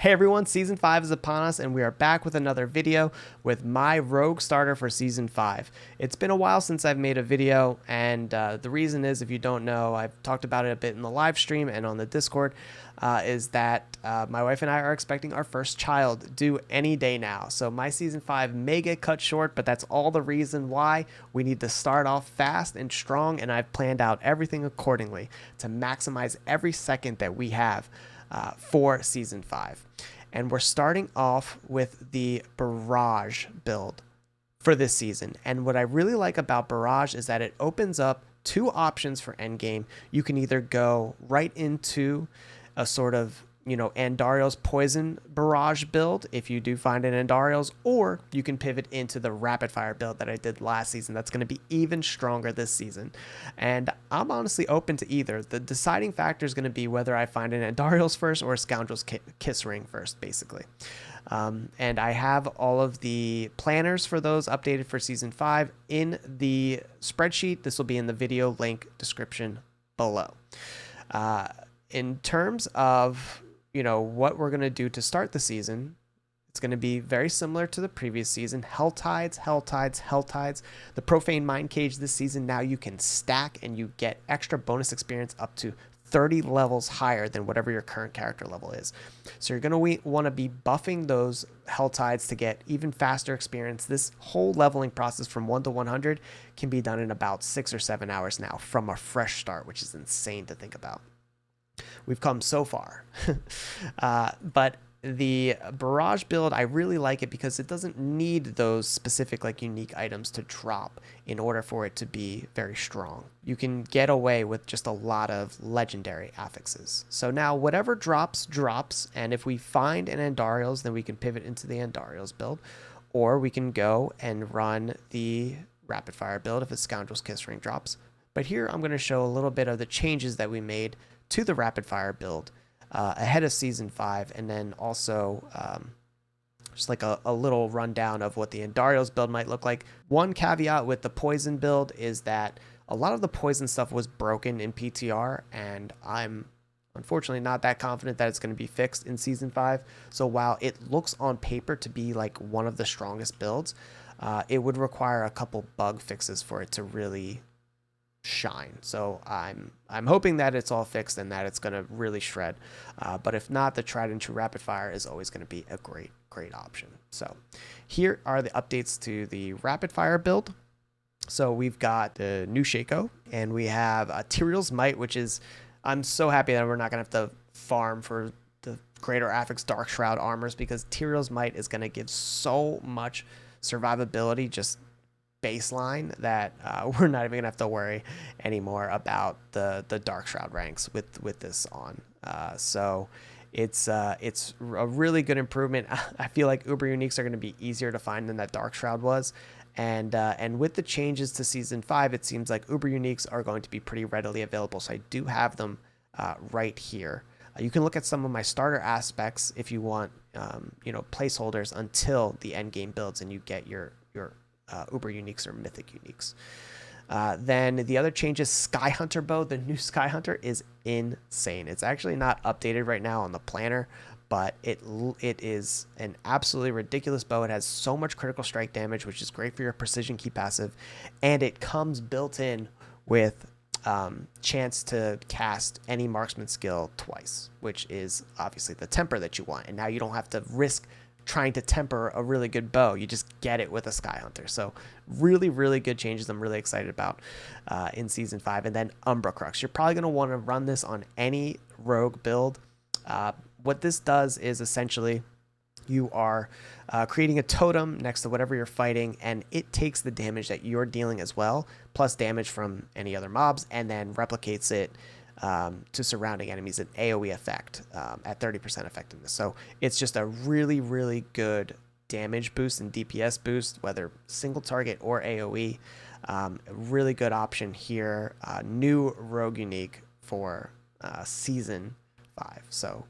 Hey everyone, Season 5 is upon us, and we are back with another video with my rogue starter for Season 5. It's been a while since I've made a video, and the reason is, if you don't know, I've talked about it a bit in the live stream and on the Discord, is that my wife and I are expecting our first child due any day now. So my Season 5 may get cut short, but that's all the reason why we need to start off fast and strong, and I've planned out everything accordingly to maximize every second that we have for Season 5. And we're starting off with the Barrage build for this season. And what I really like about Barrage is that it opens up two options for endgame. You can either go right into a sort of, Andario's Poison Barrage build if you do find an Andario's, or you can pivot into the Rapid Fire build that I did last season. That's going to be even stronger this season. And I'm honestly open to either. The deciding factor is going to be whether I find an Andario's first or a Scoundrel's Kiss Ring first, basically. And I have all of the planners for those updated for Season 5 in the spreadsheet. This will be in the video link description below. In terms of what we're going to do to start the season, it's going to be very similar to the previous season. Hell Tides. The Profane Mind Cage this season, now you can stack and you get extra bonus experience up to 30 levels higher than whatever your current character level is. So you're going to want to be buffing those Hell Tides to get even faster experience. This whole leveling process from 1 to 100 can be done in about 6 or 7 hours now from a fresh start, which is insane to think about. We've come so far. But the Barrage build, I really like it because it doesn't need those specific unique items to drop in order for it to be very strong. You can get away with just a lot of legendary affixes. So now whatever drops, and if we find an Andario's, then we can pivot into the Andario's build, or we can go and run the Rapid Fire build if a Scoundrel's Kiss Ring drops. But here I'm going to show a little bit of the changes that we made to the Rapid Fire build ahead of Season 5, and then also just a little rundown of what the Andario's build might look like. One caveat with the Poison build is that a lot of the Poison stuff was broken in PTR, and I'm unfortunately not that confident that it's going to be fixed in Season 5. So while it looks on paper to be one of the strongest builds, it would require a couple bug fixes for it to really shine. So I'm hoping that it's all fixed and that it's going to really shred. But if not, the tried and true Rapid Fire is always going to be a great option. So here are the updates to the Rapid Fire build. So we've got the new Shaco, and we have Tyrael's Might, which is, I'm so happy that we're not going to have to farm for the Greater Affix Dark Shroud armors, because Tyrael's Might is going to give so much survivability, just baseline, that we're not even gonna have to worry anymore about the Dark Shroud ranks with this on. So it's a really good improvement. I feel like Uber Uniques are going to be easier to find than that Dark Shroud was, and with the changes to Season 5, it seems like Uber Uniques are going to be pretty readily available. So I do have them right here. You can look at some of my starter aspects if you want, placeholders until the end game builds and you get your Uber Uniques or Mythic Uniques. Then the other change is Sky Hunter bow. The new Sky Hunter is insane. It's actually not updated right now on the planner, but it is an absolutely ridiculous bow. It has so much critical strike damage, which is great for your precision key passive, and it comes built in with chance to cast any marksman skill twice, which is obviously the temper that you want. And now you don't have to risk trying to temper a really good bow. You just get it with a Sky Hunter. So really good changes I'm really excited about in Season 5. And then Umbra Crux. You're probably going to want to run this on any rogue build. What this does is essentially you are creating a totem next to whatever you're fighting, and it takes the damage that you're dealing as well, plus damage from any other mobs, and then replicates it to surrounding enemies, an AoE effect at 30% effectiveness. So it's just a really good damage boost and DPS boost, whether single target or AoE. Really good option here. New Rogue Unique for Season 5. So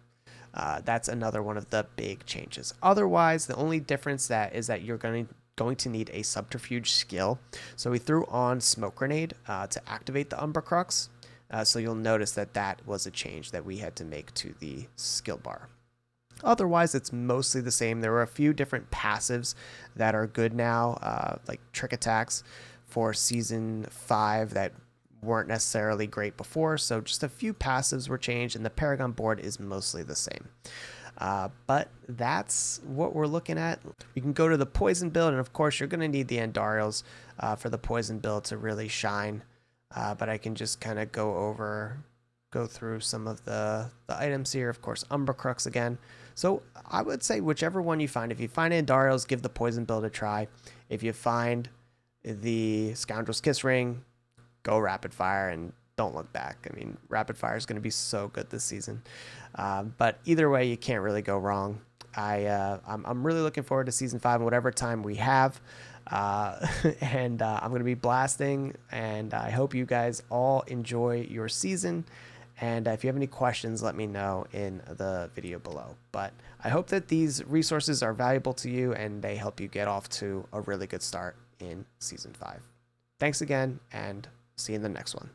that's another one of the big changes. Otherwise, the only difference is that you're going to need a subterfuge skill. So we threw on Smoke Grenade to activate the Umbra Crux. So you'll notice that was a change that we had to make to the skill bar. Otherwise, it's mostly the same. There were a few different passives that are good now, like trick attacks for Season 5 that weren't necessarily great before. So just a few passives were changed, and the Paragon board is mostly the same. But that's what we're looking at. You can go to the poison build, and of course you're going to need the Andariels for the poison build to really shine. But I can just kind of go through some of the items here. Of course, Umbra Crux again. So I would say whichever one you find. If you find Andariels, give the poison build a try. If you find the Scoundrel's Kiss Ring, go rapid fire and don't look back. I mean, rapid fire is going to be so good this season. But either way, you can't really go wrong. I'm really looking forward to Season 5 and whatever time we have. And I'm going to be blasting, and I hope you guys all enjoy your season. And if you have any questions, let me know in the video below. But I hope that these resources are valuable to you and they help you get off to a really good start in Season 5. Thanks again, and see you in the next one.